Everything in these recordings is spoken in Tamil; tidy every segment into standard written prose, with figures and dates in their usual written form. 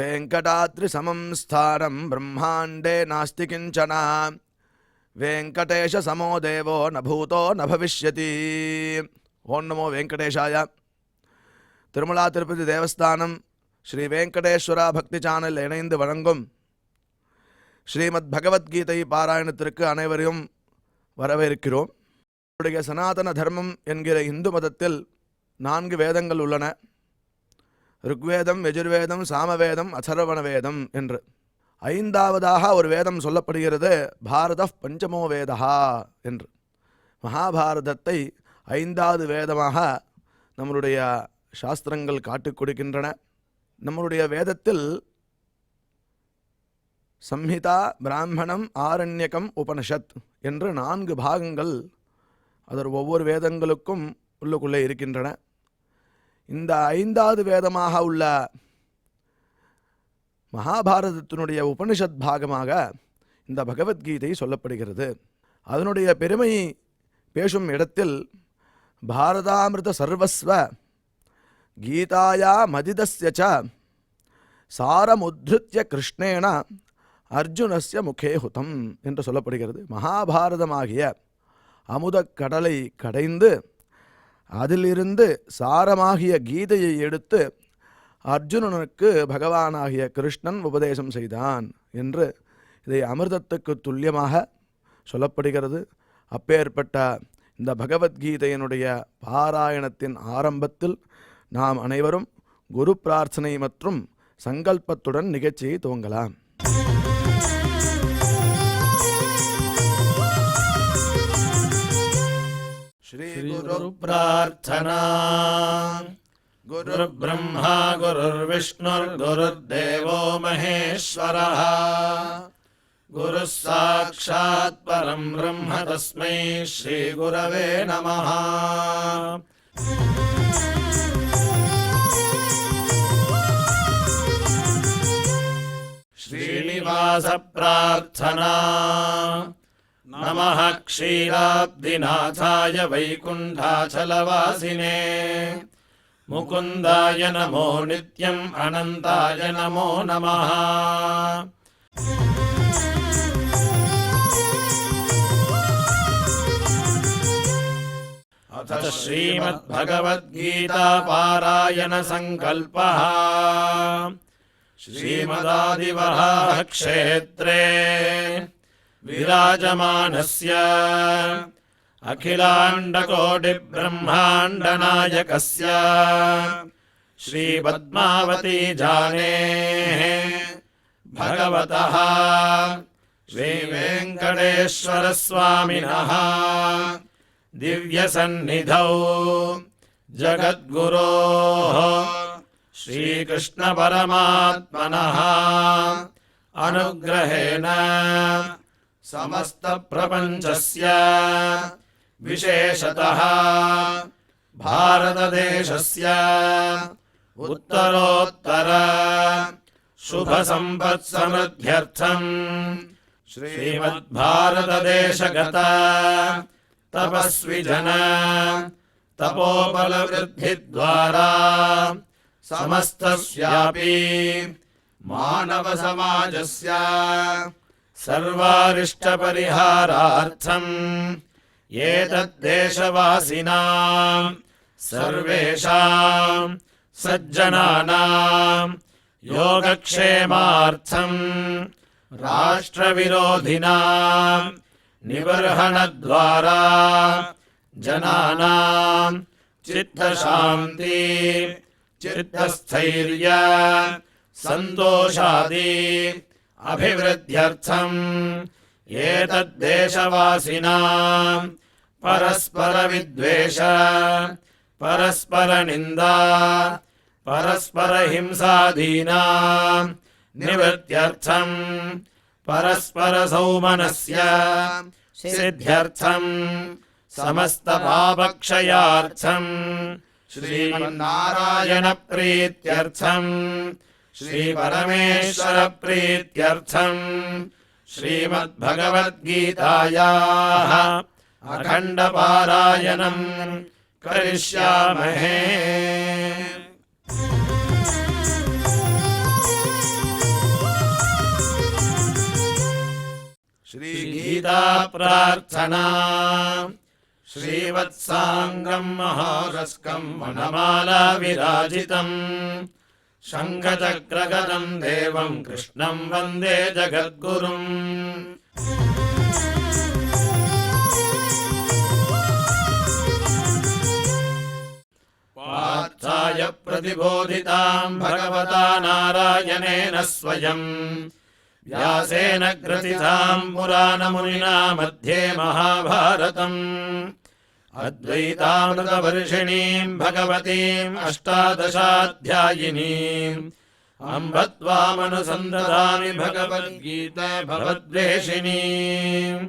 वेङ्कटाद्रिसमं स्थानं ब्रह्माण्डे नास्ति किञ्चन वेङ्कटेशसमो देवो न भूतो न भविष्यति. ओं नमो वेङ्कटेशाय. திருமலா திருப்பதி தேவஸ்தானம் ஸ்ரீ வெங்கடேஸ்வரா பக்தி சேனல் இணைந்து வழங்கும் ஸ்ரீமத் பகவத்கீதை பாராயணத்திற்கு அனைவரையும் வரவேற்கிறோம். நம்முடைய சனாதன தர்மம் என்கிற இந்து மதத்தில் 4 வேதங்கள் உள்ளன. ருக்வேதம், யஜுர்வேதம், சாமவேதம், அதர்வண வேதம் என்று. 5வதாக ஒரு வேதம் சொல்லப்படுகிறது, பாரத பஞ்சமோ வேதா என்று. மகாபாரதத்தை 5வது வேதமாக நம்முடைய சாஸ்திரங்கள் காட்டிக் கொடுக்கின்றன. நம்முடைய வேதத்தில் சம்ஹிதா, பிராமணம், ஆரண்யகம், உபனிஷத் என்று 4 பாகங்கள் அதர் ஒவ்வொரு வேதங்களுக்கும் உள்ளுக்குள்ளே இருக்கின்றன. இந்த 5வது வேதமாக உள்ள மகாபாரதத்தினுடைய உபனிஷத் பாகமாக இந்த பகவத்கீதை சொல்லப்படுகிறது. அதனுடைய பெருமை பேசும் இடத்தில் பாரதாமிருத சர்வஸ்வ கீதாயா மதிதஸ்ய ச சாரமுத்ருத்ய கிருஷ்ணேன அர்ஜுனஸ்ய முகே ஹுதம் என்று சொல்லப்படுகிறது. மகாபாரதமாகிய அமுதக் கடலை கடைந்து அதிலிருந்து சாரமாகிய கீதையை எடுத்து அர்ஜுனனுக்கு பகவானாகிய கிருஷ்ணன் உபதேசம் செய்தான் என்று இதை அமிர்தத்துக்கு துல்லியமாக சொல்லப்படுகிறது. அப்பேற்பட்ட இந்த பகவத்கீதையினுடைய பாராயணத்தின் ஆரம்பத்தில் நாம் அனைவரும் குரு பிரார்த்தனை மற்றும் சங்கல்பத்துடன் நிகழ்ச்சியை துவங்கலாம். ஸ்ரீ குரு பிரார்த்தனா. குரு பிரம்மா குருர் விஷ்ணுர் குருர்தேவோ மகேஸ்வரः குரு சாக்ஷாத் பரம் பிரம்ம தஸ்மை ஸ்ரீ குரவே நமः. श्रीनिवास प्रार्थना. नमः क्षीराब्धिनाथाय वैकुण्ठाचलवासिने मुकुन्दाय नमो नित्यम् अनन्ताय नमो नमः. अथ श्रीमद्भगवद्गीता पारायण संकल्पः. श्रीमदादिवराह क्षेत्रे विराजमानस्य अखिलाण्डकोटिब्रह्माण्डनायकस्य श्रीपद्मावती जानेः भगवतः श्रीवेङ्कटेश्वरस्वामिनः दिव्यसन्निधौ जगद्गुरोः श्रीकृष्ण परमात्मनः अनुग्रहेण समस्त प्रपञ्चस्य विशेषतः भारतदेशस्य उत्तरोत्तर शुभ संपत्समृद्ध्यर्थं श्रीमद्भारतदेशगत तपस्विजन तपोबलवृद्धिद्वारा समस्तस्यापि मानव समाजस्य सर्वारिष्टपरिहारार्थं एतद्देशवासिनां सर्वेषां सज्जनानां योगक्षेमार्थं राष्ट्रविरोधिनां निबर्हणद्वारा जनानां चित्तशान्ति चित्तस्थैर्य सन्तोषादि अभिवृद्ध्यर्थं एतद्देशवासिनां परस्परविद्वेष परस्परनिन्दा परस्परहिंसादीनां निवृत्त्यर्थं परस्परसौमनस्य सिद्ध्यर्थं समस्तपापक्षयार्थं श्रीमन्नारायण प्रीत्यर्थं श्रीपरमेश्वर प्रीत्यर्थं श्रीमद्भगवद्गीतायाः अखण्डपारायणं करिष्यामहे. श्रीगीता प्रार्थना श्रीवत्साङ्गं महारस्कं वनमाला विराजितम् शङ्खचक्रगदं देवं कृष्णं वन्दे जगद्गुरुम् पार्थाय प्रतिबोधितां भगवता नारायणेन स्वयं व्यासेन ग्रथितां पुराणमुनिना मध्ये महाभारतम् अद्वैतामृतवर्षिणीं भगवतीम् अष्टादशाध्यायिनीम् अम्ब त्वामनुसन्दधामि भगवद्गीता भवद्वेषिणीम्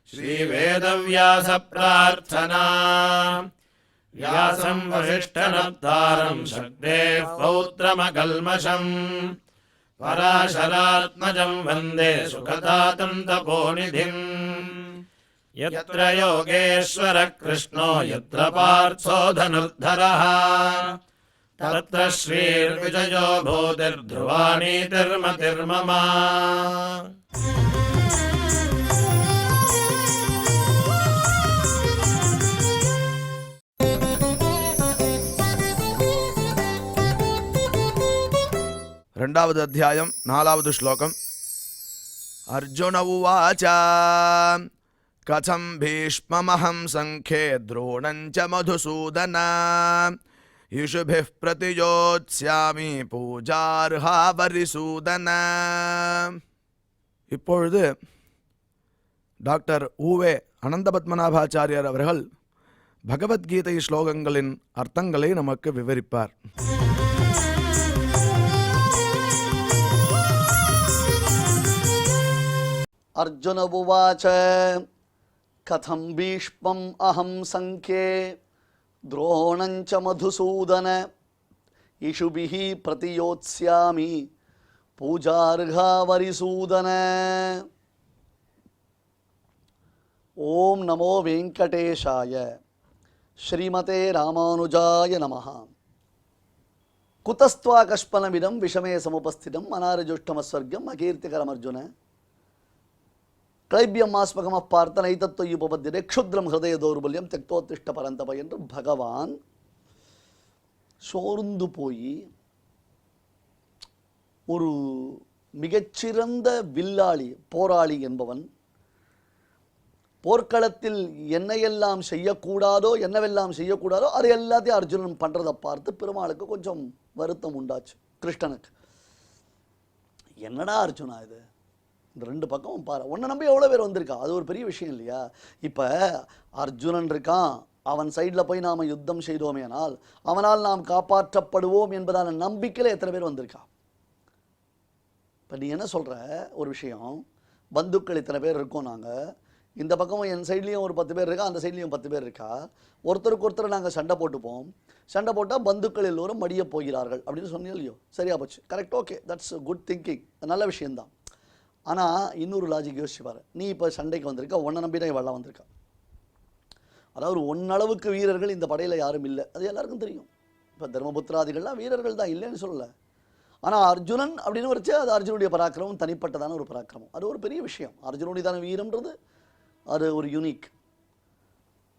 श्रीवेदव्यास प्रार्थना व्यासं वसिष्ठनप्तारं शक्तेः पौत्रमकल्मषम् पराशरात्मजं वन्दे सुखदातं तपोनिधिम् यत्र योगेश्वरः कृष्णो यत्र पार्थो धनुर्धरः तत्र श्रीर्विजयो भूतिर्ध्रुवानीतिर्मतिर्मम రెండవది అధ్యాయం 4వ శ్లోకం. అర్జున ఉవాచ కథం భీష్మమహం సంఖ్యే ద్రోణం చ మధుసూదన ఇషుభిః ప్రతియోత్స్యామి పూజార్హా వరిసూదన. இப்பொழுது டாக்டர் ஊவே அனந்தபத்மநாபாச்சாரியார் அவர்கள் பகவத்கீதை ஸ்லோகங்களின் அர்த்தங்களை நமக்கு விவரிப்பார். अर्जुन उवाच कथं भीष्मम् अहं संख्ये द्रोणं च मधुसूदन इषुभिः प्रतियोत्स्यामि पूजार्हा वरिसूदन. ओम नमो वेंकटेशाय श्रीमते रामानुजाय नमः. कुतस्त्वाकस्पनमिदं विषमे समुपस्थितं अनार्जुष्टमस्वर्गम् अकीर्तिकरम् अर्जुन. क्लैब्यमास्मकमः पार्थ नैतत्त्वयुपपद्यते क्षुद्रं हृदय दौर्बल्यं त्यक्तोत्तिष्ठ परन्तप என்று பகவான் சோர்ந்து போய் ஒரு மிகச்சிறந்த வில்லாளி போராளி என்பவன் போர்க்களத்தில் என்னையெல்லாம் செய்யக்கூடாதோ என்னவெல்லாம் செய்யக்கூடாதோ அது எல்லாத்தையும் அர்ஜுனன் பண்ணுறதை பார்த்து பெருமாளுக்கு கொஞ்சம் வருத்தம் உண்டாச்சு. கிருஷ்ணனுக்கு என்னடா அர்ஜுனா இது, இந்த ரெண்டு பக்கமும் பாரு, உன்னை நம்பி எவ்வளோ பேர் வந்திருக்கா, அது ஒரு பெரிய விஷயம் இல்லையா. இப்போ அர்ஜுனன் இருக்கான், அவன் சைடில் போய் நாம் யுத்தம் செய்தோமேனால் அவனால் நாம் காப்பாற்றப்படுவோம் என்பதான நம்பிக்கையில் எத்தனை பேர் வந்திருக்கா. இப்போ நீ என்ன சொல்கிற ஒரு விஷயம், பந்துக்கள் இத்தனை பேர் இருக்கோம், நாங்கள் இந்த பக்கமும் என் சைட்லேயும் ஒரு 10 பேர் இருக்கா, அந்த சைட்லேயும் 10 பேர் இருக்கா, ஒருத்தருக்கு ஒருத்தர் நாங்கள் சண்டை போட்டுப்போம், சண்டை போட்டால் பந்துக்கள் எல்லோரும் மடிய போகிறார்கள் அப்படின்னு சொன்னீங்க இல்லையோ, சரியா போச்சு, correct, okay, that's good thinking, நல்ல விஷயந்தான். ஆனால் இன்னொரு லாஜிக் யோசிச்சுப்பார், நீ இப்போ சண்டைக்கு வந்திருக்க, உன்னை நம்பி தான் இவெல்லாம் வந்திருக்கா. அதாவது ஒன்னளவுக்கு வீரர்கள் இந்த படையில் யாரும் இல்லை, அது எல்லாருக்கும் தெரியும். இப்போ தர்மபுத்திராதிகள்லாம் வீரர்கள் தான், இல்லைன்னு சொல்லலை. ஆனால் அர்ஜுனன் அப்படின்னு வரைச்சு அது அர்ஜுனுடைய பராக்கிரமம் தனிப்பட்டதான ஒரு பராக்கிரமம், அது ஒரு பெரிய விஷயம். அர்ஜுனுடையதான வீரம்ன்றது அது ஒரு யூனிக்.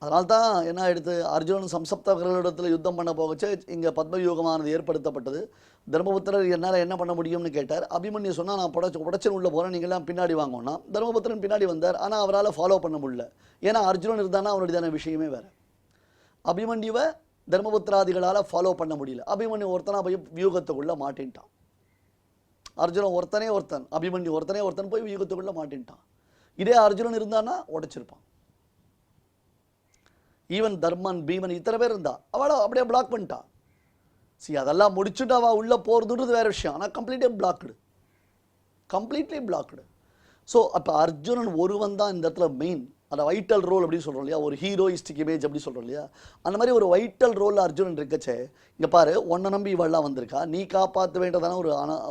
அதனால்தான் என்ன எடுத்து அர்ஜுனன் சம்சப்தர்களிடத்தில் யுத்தம் பண்ண போகச்சு இங்கே பத்மவியூகமானது ஏற்படுத்தப்பட்டது. தர்மபுத்திரர் என்னால் என்ன பண்ண முடியும்னு கேட்டார். அபிமன்யு சொன்னால் நான் புடச்சன் உள்ளே போகிறேன், நீங்கள்லாம் பின்னாடி வாங்கணும்னா தர்மபுத்திரன் பின்னாடி வந்தார். ஆனால் அவரால் ஃபாலோ பண்ண முடியல, ஏன்னா அர்ஜுனன் இருந்தானா அவருடையதான விஷயமே வேறு. அபிமன்யுவை தர்மபுத்திராதிகளால் ஃபாலோ பண்ண முடியல, அபிமன்யு ஒருத்தனா போய் வியூகத்துக்குள்ளே மாட்டின்ட்டான். அர்ஜுனன் ஒருத்தன் அபிமன்யு ஒருத்தன் போய் வியூகத்துக்குள்ளே மாட்டின்ட்டான். இதே அர்ஜுனன் இருந்தான்னா உடைச்சிருப்பான். ஈவன் தர்மன் பீமன் இத்தனை பேர் இருந்தா அவளை அப்படியே பிளாக் பண்ணிட்டான். அதெல்லாம் முடிச்சுட்டு அவள் உள்ளே போகிறதுன்றது வேறு விஷயம், ஆனால் கம்ப்ளீட்லி பிளாக்டு. ஸோ அப்போ அர்ஜுனன் ஒருவன் தான் இந்த இடத்துல மெயின், அந்த வைட்டல் ரோல் அப்படின்னு சொல்கிறோம் இல்லையா, ஒரு ஹீரோயிஸ்டிக் இமேஜ் அப்படி சொல்கிறோம் இல்லையா, அந்த மாதிரி ஒரு வைட்டல் ரோலில் அர்ஜுனன் இருக்கச்சே. இங்கே பாரு, உன்னை நம்பி இவெல்லாம் வந்திருக்கா, நீ காப்பாற்ற வேண்டதான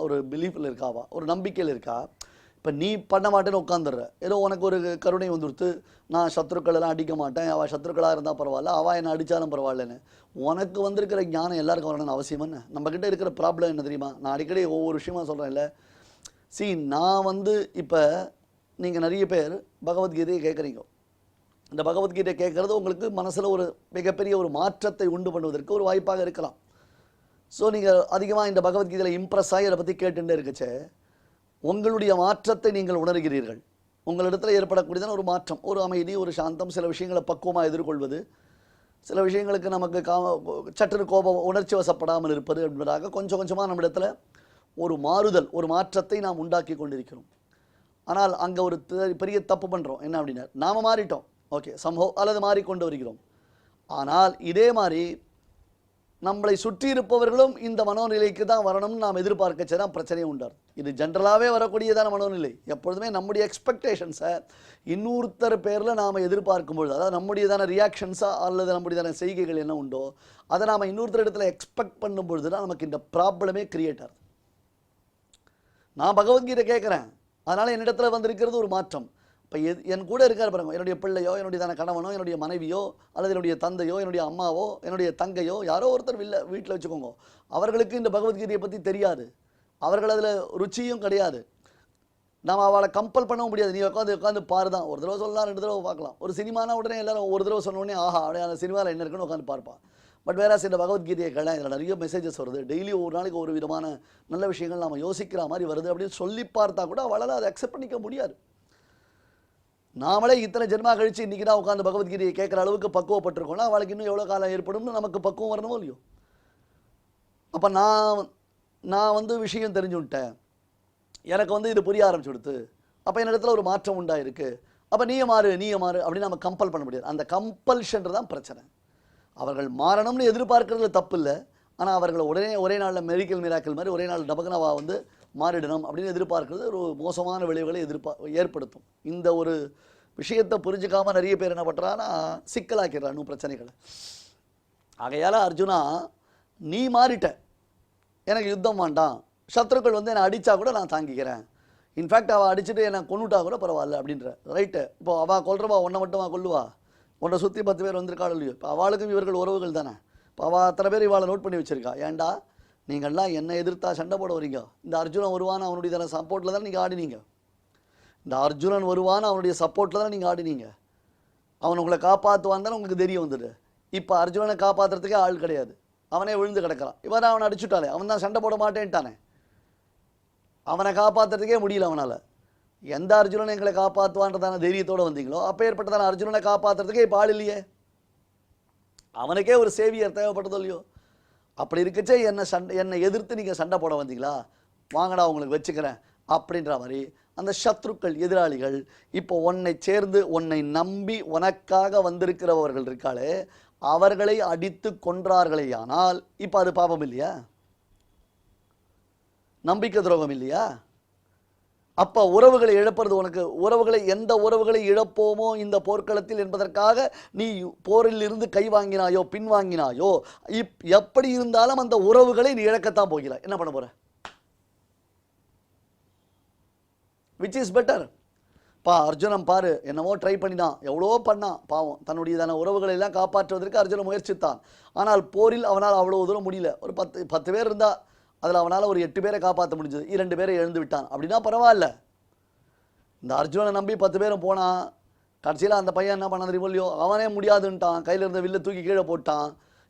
ஒரு பிலீஃபில் இருக்காவா, ஒரு நம்பிக்கையில் இருக்கா. இப்போ நீ பண்ண மாட்டேன்னு உட்காந்துடுற, ஏதோ உனக்கு ஒரு கருணை வந்துடுத்து, நான் சத்ருக்கள் எல்லாம் அடிக்க மாட்டேன், அவள் சத்ருக்களாக இருந்தால் பரவாயில்ல, அவள் என்னை அடித்தாலும் பரவாயில்லன்னு. உனக்கு வந்திருக்கிற ஞானம் எல்லாருக்கும் வரணும்னு அவசியம் என்ன? நம்மக்கிட்ட இருக்கிற ப்ராப்ளம் என்ன தெரியுமா? நான் அடிக்கடி ஒவ்வொரு விஷயமா சொல்கிறேன்ல. நான் இப்போ நீங்கள் நிறைய பேர் பகவத்கீதையை கேட்குறீங்க. இந்த பகவத்கீதை கேட்குறது உங்களுக்கு மனசில் ஒரு மிகப்பெரிய ஒரு மாற்றத்தை உண்டு பண்ணுவதற்கு ஒரு வாய்ப்பாக இருக்கலாம். ஸோ நீங்கள் அதிகமாக இந்த பகவத்கீதையில் இம்ப்ரெஸ் ஆகி அதை பற்றி கேட்டுட்டே இருக்குச்சே, உங்களுடைய மாற்றத்தை நீங்கள் உணர்கிறீர்கள். உங்களிடத்தில் ஏற்படக்கூடியதான ஒரு மாற்றம், ஒரு அமைதி, ஒரு சாந்தம், சில விஷயங்களை பக்குவமாக எதிர்கொள்வது, சில விஷயங்களுக்கு நமக்கு சற்று கோபம், உணர்ச்சி வசப்படாமல் இருப்பது என்பதாக கொஞ்சம் கொஞ்சமாக நம்மிடத்தில் ஒரு மாறுதல், ஒரு மாற்றத்தை நாம் உண்டாக்கி கொண்டிருக்கிறோம். ஆனால் அங்கே ஒரு பெரிய தப்பு பண்ணுறோம். என்ன அப்படின்னா, நாம் மாறிட்டோம், ஓகே சம்பவம், அல்லது மாறிக்கொண்டு வருகிறோம். ஆனால் இதே மாதிரி நம்மளை சுற்றி இருப்பவர்களும் இந்த மனோநிலைக்கு தான் வரணும்னு நாம் எதிர்பார்க்கச்சே தான் பிரச்சனையும் உண்டார். இது ஜென்ரலாகவே வரக்கூடியதான மனோநிலை. எப்பொழுதுமே நம்முடைய எக்ஸ்பெக்டேஷன்ஸை இன்னொருத்தர் பேரில் நாம் எதிர்பார்க்கும்பொழுது, அதாவது நம்முடையதான ரியாக்ஷன்ஸாக அல்லது நம்முடையதான செய்கைகள் என்ன உண்டோ அதை நாம் இன்னொருத்தர் இடத்துல எக்ஸ்பெக்ட் பண்ணும் பொழுது தான் நமக்கு இந்த ப்ராப்ளமே கிரியேட் ஆகுது. நான் பகவத்கீதை கேட்குறேன், அதனால் என்னிடத்துல வந்திருக்கிறது ஒரு மாற்றம். இப்போ என் கூட இருக்கார் பாருங்க, என்னுடைய பிள்ளையோ, என்னுடைய கணவனோ, என்னுடைய மனைவியோ, அல்லது என்னுடைய தந்தையோ, என்னுடைய அம்மாவோ, என்னுடைய தங்கையோ, யாரோ ஒருத்தர் வீட்டில் வச்சுக்கோங்க, அவர்களுக்கு இந்த பகவத்கீதையை பற்றி தெரியாது, அவர்கள் அதில் ருச்சியும் கிடையாது. நம்ம அவளை கம்பல் பண்ணவும் முடியாது. நீ உட்காந்து பாரு தான், ஒரு தடவை சொல்லலாம், 2 தடவை பார்க்கலாம். ஒரு சினிமானா உடனே எல்லாரும் ஒரு தடவை சொன்னோடனே ஆஹா அப்படியே அந்த சினிமாவில் என்ன இருக்குன்னு உட்காந்து பார்ப்பான். பட் வேற இந்த பகவத்கீதையை கேள, இதில் நிறைய மெசேஜஸ் வருது, டெய்லி ஒரு நாளைக்கு ஒரு விதமான நல்ல விஷயங்கள் நாம் யோசிக்கிற மாதிரி வருது அப்படின்னு சொல்லி பார்த்தா கூட அவளால் அதை அக்செப்ட் பண்ணிக்க முடியாது. நாமளே இத்தனை ஜென்மா கழிச்சு இன்றைக்கி தான் உட்காந்து பகவத்கீதையை கேட்குற அளவுக்கு பக்குவப்பட்டிருக்கோம்னா அவளுக்கு இன்னும் எவ்வளோ காலம் ஏற்படும்னு நமக்கு பக்குவம் வரணுமோ இல்லையோ. அப்போ நான் விஷயம் தெரிஞ்சு விட்டேன், எனக்கு இது புரிய ஆரம்பிச்சு கொடுத்து, அப்போ என்னிடத்துல ஒரு மாற்றம் உண்டாயிருக்கு, அப்போ நீயே மாறு அப்படின்னு நம்ம கம்பல் பண்ண முடியாது. அந்த கம்பல்ஷன் தான் பிரச்சனை. அவர்கள் மாறணும்னு எதிர்பார்க்கறதுல தப்பு இல்லை, ஆனால் அவர்களை ஒரே நாளில் மெடிக்கல் மிராக்கல் மாதிரி ஒரே நாள் டபக்குனவா மாறிடணும் அப்படின்னு எதிர்பார்க்கறது ஒரு மோசமான விளைவுகளை ஏற்படுத்தும். இந்த ஒரு விஷயத்தை புரிஞ்சுக்காமல் நிறைய பேர் என்ன பண்ணுறான்னா சிக்கலாக்கிறான் பிரச்சனைகளை. ஆகையால் அர்ஜுனா, நீ மாறிட்ட, எனக்கு யுத்தம் வேண்டாம், சத்ருக்கள் என்னை அடித்தா கூட நான் தாங்கிக்கிறேன், இன்ஃபேக்ட் அவள் அடிச்சுட்டு என்னை கொண்டுட்டா கூட பரவாயில்ல அப்படின்ற ரைட்டு. இப்போ அவள் கொல்றவா உன்னை மட்டும் கொல்லுவா, உன்னை சுற்றி 10 பேர் வந்திருக்காள் இல்லையோ, இப்போ அவளுக்கும் இவர்கள் உறவுகள் தானே. இப்போ அவள் அத்தனை பேர் இவாளை நோட் பண்ணி வச்சுருக்கா. ஏன்டா நீங்கள்லாம் என்னை எதிர்த்தா சண்டை போட வரீங்க, இந்த அர்ஜுனன் வருவான் அவனுடைய தானே சப்போர்ட்டில் தானே நீங்கள் ஆடினீங்க, இந்த அர்ஜுனன் வருவான் அவனுடைய சப்போர்ட்டில் தானே நீங்கள் ஆடினீங்க, அவன் உங்களை காப்பாற்றுவான் தானே உங்களுக்கு தெரிய வந்துடு. இப்போ அர்ஜுனனை காப்பாற்றுறதுக்கே ஆள் கிடையாது, அவனே விழுந்து கிடக்கிறான். இவன் அவனை அடிச்சுட்டாலே, அவன் தான் சண்டை போட மாட்டேன்ட்டானே, அவனை காப்பாற்றுறதுக்கே முடியல அவனால். எந்த அர்ஜுனனை எங்களை காப்பாற்றுவான்றதான தைரியத்தோடு வந்தீங்களோ அப்போ ஏற்பட்டதான அர்ஜுனனை காப்பாற்றுறதுக்கே இப்போ ஆள் இல்லையே, அவனுக்கே ஒரு சேவியர் தேவைப்பட்டதோ இல்லையோ. அப்படி இருக்கச்சே என்னை எதிர்த்து நீங்கள் சண்டை போட வந்தீங்களா, வாங்கடா உங்களுக்கு வச்சுக்கிறேன் அப்படின்ற மாதிரி அந்த சத்ருக்கள், எதிராளிகள் இப்போ உன்னை சேர்ந்து உன்னை நம்பி உனக்காக வந்திருக்கிறவர்கள் இருக்காளே, அவர்களை அடித்து கொன்றார்களே. ஆனால் இப்போ அது பாபம் இல்லையா, நம்பிக்கை துரோகம் இல்லையா? அப்போ உறவுகளை இழப்பது உனக்கு, எந்த உறவுகளை இழப்போமோ இந்த போர்க்களத்தில் என்பதற்காக நீ போரில் இருந்து கை வாங்கினாயோ பின்வாங்கினாயோ, எப்படி இருந்தாலும் அந்த உறவுகளை நீ இழக்கத்தான் போகிறாய். என்ன பண்ண போற? Which is better? அர்ஜுனன் பாரு, என்னமோ ட்ரை பண்ணினான், எவ்வளோ பண்ணான் பாவம், தன்னுடையதான உறவுகளை எல்லாம் காப்பாற்றுவதற்கு அர்ஜுனன் முயற்சித்தான். ஆனால் போரில் அவனால் அவ்வளோ தூரம் முடியல. ஒரு 10 பேர் இருந்தா அதில் அவனால் ஒரு 8 பேரை காப்பாற்ற முடிஞ்சது, 2 பேரை எழுந்து விட்டான். அப்படின்னா பரவாயில்ல. இந்த அர்ஜுனனை நம்பி 10 பேரும் போனான், கடைசியில் அந்த பையன் என்ன பண்ண தெரியுமோ இல்லையோ, அவனே முடியாதுன்ட்டான், கையில் இருந்த வில்லை தூக்கி கீழே போட்டான்.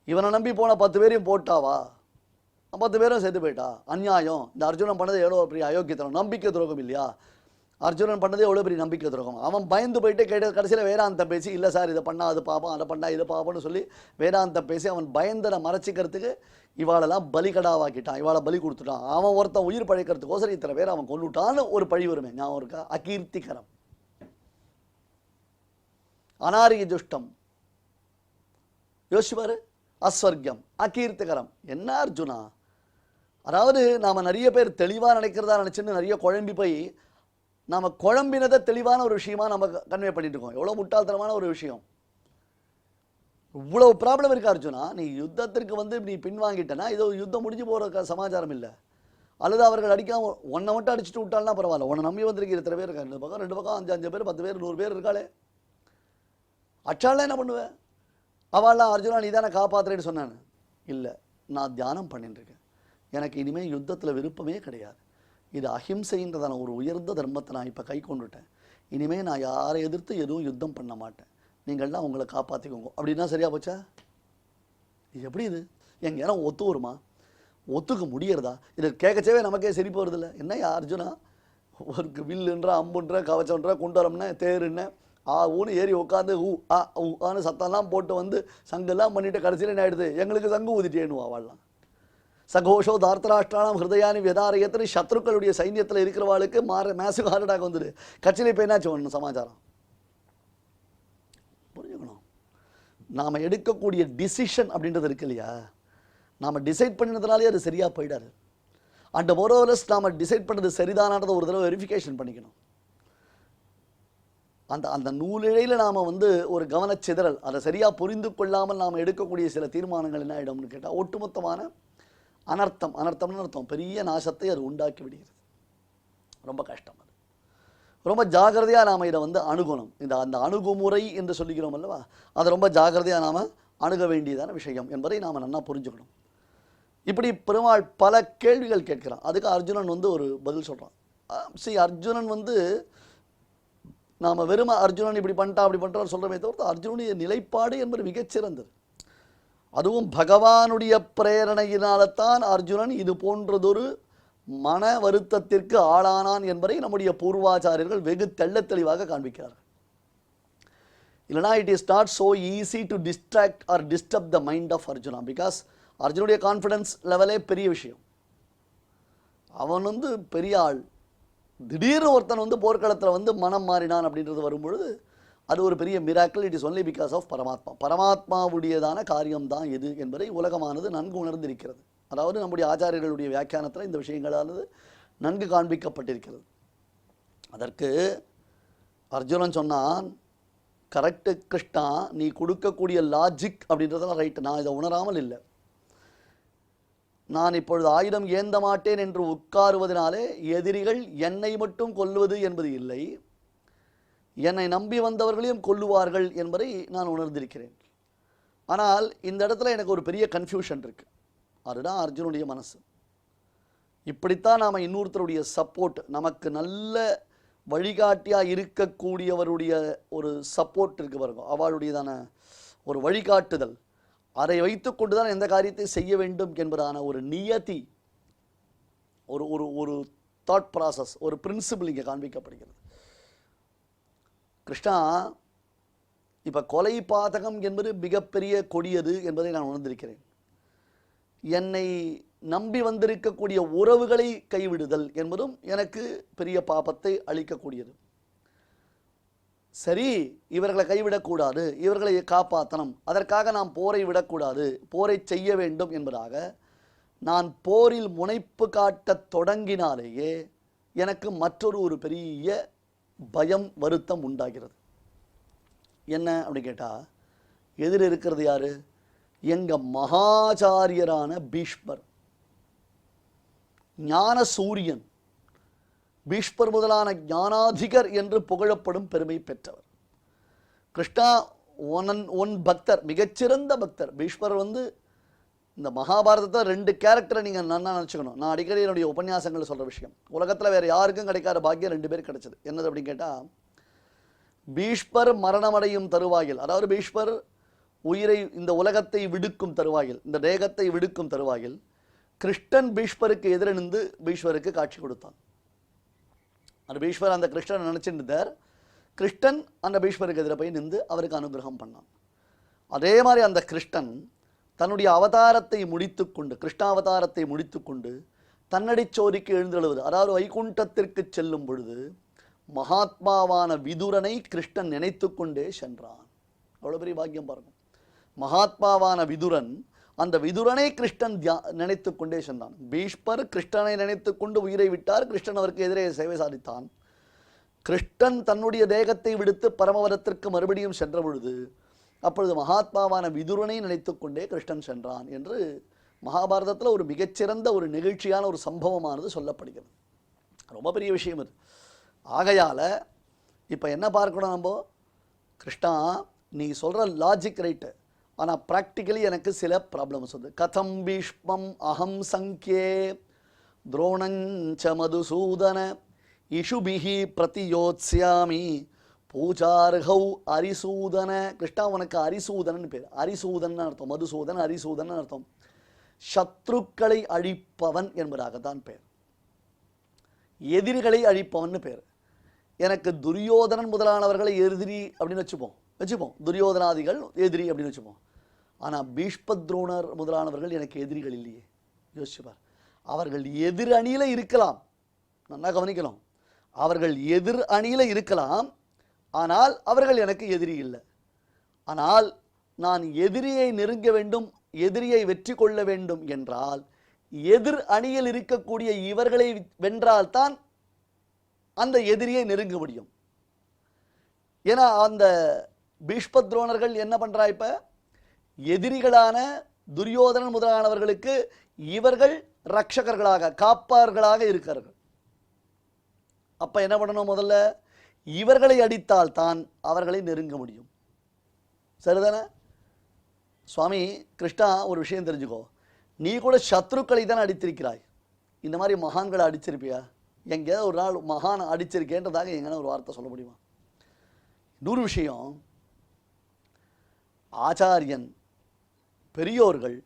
இவனை நம்பி போன 10 பேரையும் போட்டாவா, 10 பேரும் செத்து போயிட்டா. அநியாயம். இந்த அர்ஜுனன் பண்ணது எவ்வளோ பெரிய அயோக்கியத்தனம், நம்பிக்கை துரோகம் இல்லையா? அர்ஜுனன் பண்ணது எவ்வளோ பெரிய நம்பிக்கை துரோகம். அவன் பயந்து போயிட்டு கடைசியில் வேதாந்தம் பேசி, இல்லை சார் இதை பண்ணால் அது பாப்போம், அதை பண்ணால் இதை பார்ப்போம்னு சொல்லி வேதாந்தம் பேசி அவன் பயந்தனை மறைச்சிக்கிறதுக்கு இவாளெல்லாம் பலிகடாவாக்கிட்டான், இவாளை பலி கொடுத்துட்டான். அவன் ஒருத்தன் உயிர் பழைக்கிறதுக்கோசரம் இத்தனை பேர் அவன் கொண்டுட்டான்னு ஒரு பழி வருமே, ஞாபகம் இருக்கா? அகீர்த்திகரம், அநாரிய துஷ்டம், யோசிப்பாரு, அஸ்வர்க்கம், அகீர்த்திகரம். என்ன அர்ஜுனா? அதாவது நாம் நிறைய பேர் தெளிவாக நினைக்கிறதா நினச்சின்னு நிறைய குழம்பி போய் நாம் குழம்பினதை தெளிவான ஒரு விஷயமா நம்ம கன்வே பண்ணிட்டு இருக்கோம். எவ்வளோ முட்டாள்தனமான ஒரு விஷயம். இவ்வளவு ப்ராப்ளம் இருக்கு அர்ஜுனா. நீ யுத்தத்திற்கு நீ பின்வாங்கிட்டனா இது யுத்தம் முடிஞ்சு போகிற சமாச்சாரம் இல்லை. அல்லது அவர்கள் அடிக்காம ஒன்றை மட்டும் அடிச்சுட்டு விட்டால்னா பரவாயில்ல, உன்னை நம்பி வந்திருக்கிற இத்தனை பேர் இருக்காங்க, இந்த பக்கம் 2 பக்கம் 5 பேர் 10 பேர் 100 பேர் இருக்காளே, அச்சாலாம் என்ன பண்ணுவேன்? அவள்லாம் அர்ஜுனா நீ தானே காப்பாற்றுறேன்னு சொன்னான்னு. இல்லை, நான் தியானம் பண்ணிட்டு இருக்கேன், எனக்கு இனிமேல் யுத்தத்தில் விருப்பமே கிடையாது, இது அஹிம்சைன்றதான ஒரு உயர்ந்த தர்மத்தை நான் இப்போ கை கொண்டுட்டேன், இனிமேல் நான் யாரை எதிர்த்து எதுவும் யுத்தம் பண்ண மாட்டேன், நீங்கள்லாம் உங்களை காப்பாற்றிக்கோங்க அப்படின்னா சரியா போச்சா? இது எப்படி இது எங்கேனா ஒத்து வருமா? ஒத்துக்க முடியறதா? இதை கேட்கச்சவே நமக்கே சரி போகிறதில்ல. என்னையா அர்ஜுனா, ஒரு வில்லுன்ற அம்புன்ற கவச்சம்ன்ற குண்டலம்னா தேருன்னு ஊன்னு ஏறி உட்காந்து ஆன்னு சத்தம்லாம் போட்டு வந்து சங்கெல்லாம் பண்ணிட்டு கடைசியில் என்ன ஆயிடுது, எங்களுக்கு சங்கு ஊதிட்டேன்னுவா வாழலாம். சகோஷோ தார்த்தராஷ்டிராணம் ஹிருதயானி விதாரயத்திரி, சத்ருக்களுடைய சைன்யத்தில் இருக்கிறவாளுக்கு மேசிவ் ஹார்ட் அட்டாக் வந்துடு. கட்சியில் இப்போ என்னாச்சு ஒன்று சமாச்சாரம் புரிஞ்சுக்கணும். நாம் எடுக்கக்கூடிய டிசிஷன் அப்படின்றது இருக்கு இல்லையா, நாம் டிசைட் பண்ணினதுனாலே அது சரியாக போயிடாது. அண்ட் மோரோவர்லெஸ் நாம் டிசைட் பண்ணது சரிதானதை ஒரு தடவை வெரிஃபிகேஷன் பண்ணிக்கணும். அந்த நூலிழையில் நாம் வந்து ஒரு கவனச்சிதறல், அதை சரியாக புரிந்து கொள்ளாமல் நாம் எடுக்கக்கூடிய சில தீர்மானங்கள் என்ன ஆகிடும்னு கேட்டால் ஒட்டுமொத்தமான அனர்த்தம்னு அர்த்தம், பெரிய நாசத்தை அது உண்டாக்கி விடுகிறது. ரொம்ப கஷ்டம். அது ரொம்ப ஜாகிரதையாக நாம் இதை வந்து அணுகணும். அந்த அணுகுமுறை என்று சொல்லிக்கிறோம் அல்லவா, அதை ரொம்ப ஜாகிரதையாக நாம் அணுக வேண்டியதான விஷயம் என்பதை நாம் நல்லா புரிஞ்சுக்கணும். இப்படி பெருமாள் பல கேள்விகள் கேட்கிறான். அதுக்கு அர்ஜுனன் வந்து ஒரு பதில் சொல்கிறான். அர்ஜுனன் வந்து நாம் வெறும் அர்ஜுனன் இப்படி பண்ணிட்டா அப்படி பண்ணுறான்னு சொல்கிறமே தவிர்த்து அர்ஜுனுடைய நிலைப்பாடு என்பது மிகச்சிறந்தது. அதுவும் பகவானுடைய பிரேரணையினால்தான் அர்ஜுனன் இது போன்றதொரு மன வருத்தத்திற்கு ஆளானான் என்பதை நம்முடைய பூர்வாச்சாரியர்கள் வெகு தெள்ளத் தெளிவாக காண்பிக்கிறார்கள். இல்லைனா it is not so easy to distract or disturb the mind of Arjuna, because அர்ஜுனுடைய கான்ஃபிடன்ஸ் லெவலே பெரிய விஷயம். அவன் வந்து பெரிய ஆள். திடீர்னு ஒருத்தன் வந்து போர்க்களத்தில் வந்து மனம் மாறினான் அப்படின்றது வரும்பொழுது அது ஒரு பெரிய miracle. It is only because of Paramatma. பரமாத்மாவுடையதான காரியம்தான் எது என்பதை உலகமானது நன்கு உணர்ந்திருக்கிறது. அதாவது நம்முடைய ஆச்சாரியர்களுடைய வியாக்கியானத்தில் இந்த விஷயங்களானது நன்கு காண்பிக்கப்பட்டிருக்கிறது. அதற்கு அர்ஜுனன் சொன்னான், கரெக்டு கிருஷ்ணா, நீ கொடுக்கக்கூடிய லாஜிக் அப்படின்றதெல்லாம் ரைட்டு, நான் இதை உணராமல் இல்லை. நான் இப்பொழுது ஆயுதம் ஏந்த மாட்டேன் என்று உட்காருவதனாலே எதிரிகள் என்னை மட்டும் கொல்லுவது என்பது இல்லை, என்னை நம்பி வந்தவர்களையும் கொல்லுவார்கள் என்பதை நான் உணர்ந்திருக்கிறேன். ஆனால் இந்த இடத்துல எனக்கு ஒரு பெரிய கன்ஃபியூஷன் இருக்கு. அதுதான் அர்ஜுனுடைய மனசு. இப்படித்தான் நாம் இன்னொருத்தருடைய சப்போர்ட், நமக்கு நல்ல வழிகாட்டியாக இருக்கக்கூடியவருடைய ஒரு சப்போர்ட் இருக்கு பாருங்க, அவளுடையதான ஒரு வழிகாட்டுதல், அதை வைத்துக்கொண்டு தான் எந்த காரியத்தை செய்ய வேண்டும் என்பதான ஒரு நியதி, ஒரு ஒரு ஒரு தாட் ப்ராசஸ், ஒரு பிரின்சிபிள் இங்கே காண்பிக்கப்படுகிறது. கிருஷ்ணா, இப்போ கொலை பாதகம் என்பது மிகப்பெரிய கொடியது என்பதை நான் உணர்ந்திருக்கிறேன். என்னை நம்பி வந்திருக்கக்கூடிய உறவுகளை கைவிடுதல் என்பதும் எனக்கு பெரிய பாபத்தை அளிக்கக்கூடியது. சரி, இவர்களை கைவிடக்கூடாது, இவர்களை காப்பாற்றணும், அதற்காக நாம் போரை விடக்கூடாது, போரை செய்ய வேண்டும் என்பதாக நான் போரில் முனைப்பு காட்டத் தொடங்கினாலேயே எனக்கு மற்றொரு பெரிய பயம் வருத்தம் உண்டாகிறது. என்ன அப்படி கேட்டால், எதிர் இருக்கிறது யாரு? எங்கள் மகாச்சாரியரான பீஷ்மர், ஞான சூரியன், பீஷ்மர் முதலான ஞானாதிகர் என்று புகழப்படும் பெருமை பெற்றவர். கிருஷ்ணா ஒன் பக்தர், மிகச்சிறந்த பக்தர். பீஷ்மர் வந்து இந்த மகாபாரதத்தை 2 கேரக்டரை நீங்கள் நல்லா நினச்சிக்கணும். நான் அடிக்கடி என்னுடைய உபன்யாசங்கள் சொல்கிற விஷயம், உலகத்தில் வேறு யாருக்கும் கிடைக்காத பாக்கியம் 2 பேர் கிடைச்சது. என்னது அப்படின்னு கேட்டால், பீஷ்மர் மரணமடையும் தருவாயில், அதாவது பீஷ்மர் உயிரை இந்த உலகத்தை விடுக்கும் தருவாயில், இந்த தேகத்தை விடுக்கும் தருவாயில் கிருஷ்ணன் பீஷ்மருக்கு எதிர நின்று பீஷ்மருக்கு காட்சி கொடுத்தான். அந்த பீஷ்மர் அந்த கிருஷ்ணன் நினச்சிருந்தார், கிருஷ்ணன் அந்த பீஷ்மருக்கு எதிர போய் நின்று அவருக்கு அனுகிரகம் பண்ணான். அதே மாதிரி அந்த கிருஷ்ணன் தன்னுடைய அவதாரத்தை முடித்துக்கொண்டு, கிருஷ்ணாவதாரத்தை முடித்துக்கொண்டு தன்னடிச்சோரிக்கு எழுந்தெழுவது, அதாவது வைகுண்டத்திற்கு செல்லும் பொழுது மகாத்மாவான விதுரனை கிருஷ்ணன் நினைத்து கொண்டே சென்றான். அவ்வளோ பெரிய பாக்கியம் பாருங்க. மகாத்மாவான விதுரன், அந்த விதுரனை கிருஷ்ணன் நினைத்து கொண்டே சென்றான். பீஷ்மர் கிருஷ்ணனை நினைத்து கொண்டு உயிரை விட்டார், கிருஷ்ணன் அவருக்கு எதிரே சேவை சாதித்தான். கிருஷ்ணன் தன்னுடைய தேகத்தை விடுத்து பரமவதத்திற்கு மறுபடியும் சென்ற பொழுது அப்பொழுது மகாத்மாவான விதுரனை நினைத்து கொண்டே கிருஷ்ணன் சென்றான் என்று மகாபாரதத்தில் ஒரு மிகச்சிறந்த ஒரு நிகழ்ச்சியான ஒரு சம்பவமானது சொல்லப்படுகிறது. ரொம்ப பெரிய விஷயம் இது. ஆகையால் இப்போ என்ன பார்க்கணும் நம்ம, கிருஷ்ணா நீ சொல்கிற லாஜிக் ரைட்டு, ஆனால் ப்ராக்டிக்கலி எனக்கு சில ப்ராப்ளம்ஸ் வந்து. கதம் பீஷ்மம் அகம் சங்கே துரோணஞ்ச மதுசூதன இஷுபிஹி பிரதியோத்ஸ்யாமி பூஜார்ஹௌ அரிசூதன. கிருஷ்ணா உனக்கு அரிசூதனன் பேர். அரிசூதன் அர்த்தம், மதுசூதன் அரிசூதன் அர்த்தம் சத்ருக்களை அழிப்பவன் என்பதாகத்தான் பேர், எதிரிகளை அழிப்பவன் பேர். எனக்கு துரியோதனன் முதலானவர்களை எதிரி அப்படின்னு வச்சுப்போம், துரியோதனாதிகள் எதிரி அப்படின்னு வச்சுப்போம். ஆனால் பீஷ்மத்ரோணர் முதலானவர்கள் எனக்கு எதிரிகள் இல்லையே. யோசிச்சுப்பார், அவர்கள் எதிர் அணியில் இருக்கலாம், நல்லா கவனிக்கலாம், அவர்கள் எதிர் அணியில் இருக்கலாம், ஆனால் அவர்கள் எனக்கு எதிரி இல்லை. ஆனால் நான் எதிரியை நெருங்க வேண்டும், எதிரியை வெற்றி கொள்ள வேண்டும் என்றால் எதிர் அணியில் இருக்கக்கூடிய இவர்களை வென்றால்தான் அந்த எதிரியை நெருங்க முடியும். ஏன்னா அந்த பீஷ்மத்ரோணர்கள் என்ன பண்றா, இப்ப எதிரிகளான துரியோதனன் முதலானவர்களுக்கு இவர்கள் ரட்சகர்களாக காப்பார்களாக இருக்கிறார்கள். அப்ப என்ன பண்ணணும், முதல்ல இவர்களை அடித்தால் தான் அவர்களை நெருங்க முடியும். சரிதானே சுவாமி? கிருஷ்ணா ஒரு விஷயம் தெரிஞ்சுக்கோ, நீ கூட சத்ருக்களை தான் அடித்திருக்கிறாய். இந்த மாதிரி மகான்களை அடிச்சிருப்பியா? எங்கேயாவது ஒரு நாள் மகான் அடிச்சிருக்கேன்றதாக எங்கன்னா ஒரு வார்த்தை சொல்ல முடியுமா? இன்னொரு விஷயம், ஆச்சாரியன் பெரியோர்கள்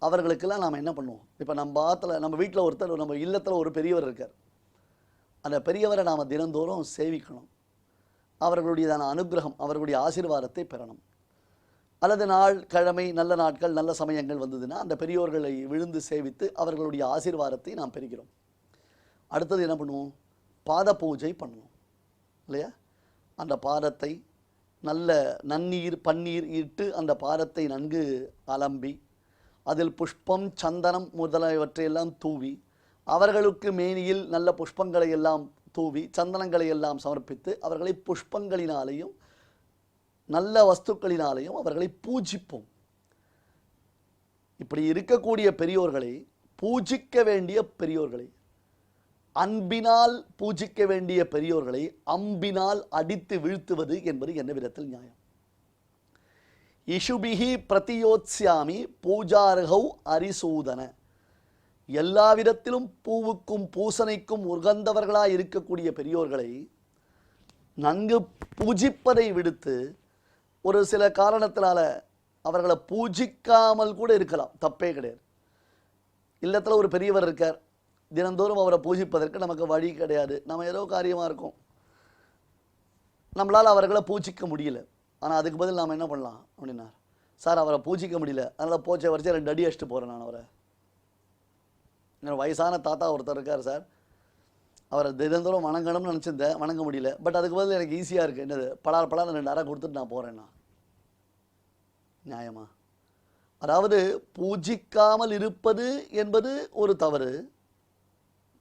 அவர்களுக்கெல்லாம் நாம் என்ன பண்ணுவோம், இப்போ நம்ம வீட்டில் ஒருத்தர், நம்ம இல்லத்தில் ஒரு பெரியவர் இருக்கார். அந்த பெரியவரை நாம் தினந்தோறும் சேவிக்கணும், அவர்களுடையதான அனுகிரகம் அவர்களுடைய ஆசீர்வாதத்தை பெறணும். அல்லது நாள் கிழமை நல்ல நாட்கள் நல்ல சமயங்கள் வந்ததுன்னா அந்த பெரியோர்களை விழுந்து சேவித்து அவர்களுடைய ஆசீர்வாதத்தை நாம் பெறுகிறோம். அடுத்தது என்ன பண்ணுவோம், பாத பூஜை பண்ணுவோம் இல்லையா? அந்த பாதத்தை நல்ல நன்னீர் பன்னீர் இட்டு அந்த பாதத்தை நன்கு அலம்பி அதில் புஷ்பம் சந்தனம் முதலியவற்றையெல்லாம் தூவி அவர்களுக்கு மேனியில் நல்ல புஷ்பங்களை எல்லாம் தூவி சந்தனங்களை எல்லாம் சமர்ப்பித்து அவர்களை புஷ்பங்களினாலேயும் நல்ல வஸ்துக்களினாலேயும் அவர்களை பூஜிப்போம். இப்படி இருக்கக்கூடிய பெரியோர்களை, பூஜிக்க வேண்டிய பெரியோர்களை, அன்பினால் பூஜிக்க வேண்டிய பெரியோர்களை அம்பினால் அடித்து வீழ்த்துவது என்பது என்ன விதத்தில் நியாயம்? இஷுபிஹி பிரதியோத்ஸ்யாமி பூஜார்ஹௌ அரிசூதன. எல்லா விதத்திலும் பூவுக்கும் பூசணைக்கும் உகந்தவர்களாய் இருக்கக்கூடிய பெரியோர்களை நன்கு பூஜிப்பதை விடுத்து ஒரு சில காரணத்தினால அவர்களை பூஜிக்காமல் கூட இருக்கலாம், தப்பே கிடையாது. இல்லத்தில் ஒரு பெரியவர் இருக்கார், தினந்தோறும் அவரை பூஜிப்பதற்கு நமக்கு வழி கிடையாது, நம்ம ஏதோ காரியமாக இருக்கும், நம்மளால் அவர்களை பூஜிக்க முடியல. ஆனால் அதுக்கு பதில் நாம் என்ன பண்ணலாம் அப்படின்னா, சார் அவரை பூஜிக்க முடியல, அதனால் போச்ச வரைச்சு 2 அடி அடிச்சுட்டு போகிறேன் நான் அவரை. வயசான தாத்தா ஒருத்தர் இருக்கார் சார், அவரை தினந்தோறும் வணங்கணும்னு நினச்சிருந்தேன், வணங்க முடியல, பட் அதுக்கு பதில் எனக்கு ஈஸியாக இருக்குது, என்னது பலார் 2 அரை கொடுத்துட்டு நான் போகிறேன்னா நியாயமா? அதாவது பூஜிக்காமல் இருப்பது என்பது ஒரு தவறு,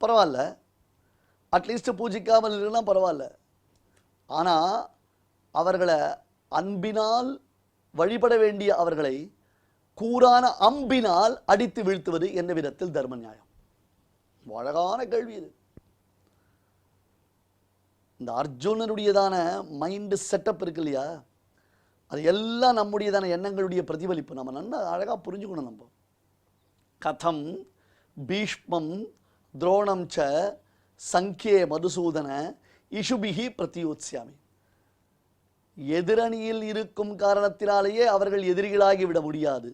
பரவாயில்ல, அட்லீஸ்ட் பூஜிக்காமல் இருக்கலாம் பரவாயில்ல. ஆனால் அவர்களை அன்பினால் வழிபட வேண்டிய அவர்களை கூரான அம்பினால் அடித்து வீழ்த்துவது என்ன விதத்தில் தர்ம நியாயம்? அழகான கேள்வி இது. இந்த அர்ஜுனனுடையதான மைண்டு செட்டப் இருக்கு இல்லையா, அது எல்லாம் நம்முடையதான எண்ணங்களுடைய பிரதிபலிப்பு. நம்ம நல்லா அழகாக புரிஞ்சுக்கணும். நம்ம கதம் பீஷ்மம் துரோணம் ச சங்கே மதுசூதன இஷுபிஹி பிரதியோத்ஸ்யாமி. எதிரணியில் இருக்கும் காரணத்தினாலேயே அவர்கள் எதிரிகளாகி விட முடியாது.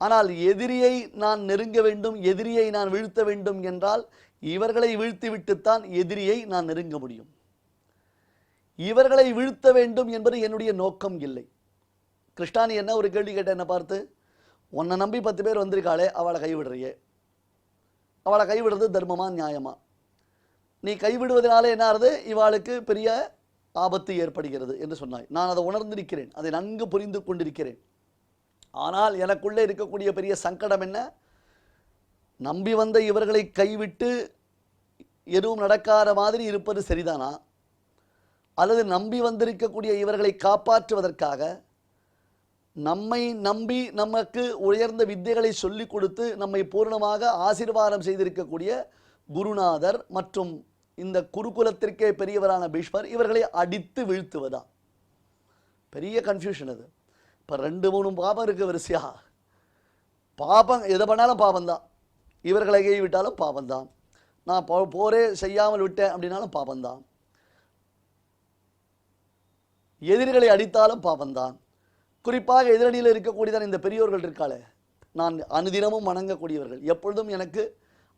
ஆனால் எதிரியை நான் நெருங்க வேண்டும், எதிரியை நான் வீழ்த்த வேண்டும் என்றால் இவர்களை வீழ்த்திவிட்டுத்தான் எதிரியை நான் நெருங்க முடியும். இவர்களை வீழ்த்த வேண்டும் என்பது என்னுடைய நோக்கம் இல்லை. கிருஷ்ணானி என்ன ஒரு கேள்வி கேட்ட என்ன பார்த்து, உன்னை நம்பி 10 பேர் வந்திருக்காளே, அவளை கைவிடுறியே, அவளை கைவிடுறது தர்மமா நியாயமா? நீ கைவிடுவதனால என்ன ஆகுது, இவாளுக்கு பெரிய ஆபத்து ஏற்படுகிறது என்று சொன்னாய். நான் அதை உணர்ந்திருக்கிறேன், அதை நன்கு புரிந்து கொண்டிருக்கிறேன். ஆனால் எனக்குள்ளே இருக்கக்கூடிய பெரிய சங்கடம் என்ன, நம்பி வந்த இவர்களை கைவிட்டு எதுவும் நடக்காத மாதிரி இருப்பது சரிதானா, அல்லது நம்பி வந்திருக்கக்கூடிய இவர்களை காப்பாற்றுவதற்காக நம்மை நம்பி நமக்கு உயர்ந்த வித்தைகளை சொல்லிக் கொடுத்து நம்மை பூர்ணமாக ஆசீர்வாதம் செய்திருக்கக்கூடிய குருநாதர் மற்றும் இந்த குருகுலத்திற்கே பெரியவரான பீஷ்மர் இவர்களை அடித்து வீழ்த்துவதா? பெரிய கன்ஃபியூஷன் அது. இப்போ 2-3 பாபம் இருக்கு வரிசையா. பாபம் எதை பண்ணாலும் பாபம்தான். இவர்களை கை விட்டாலும் பாபம்தான். நான் போரே செய்யாமல் விட்டேன் அப்படின்னாலும் பாபம்தான். எதிரிகளை அடித்தாலும் பாபம்தான். குறிப்பாக எதிரணியில் இருக்கக்கூடியதான் இந்த பெரியோர்கள் இருக்காளே, நான் அனுதினமும் வணங்கக்கூடியவர்கள், எப்பொழுதும் எனக்கு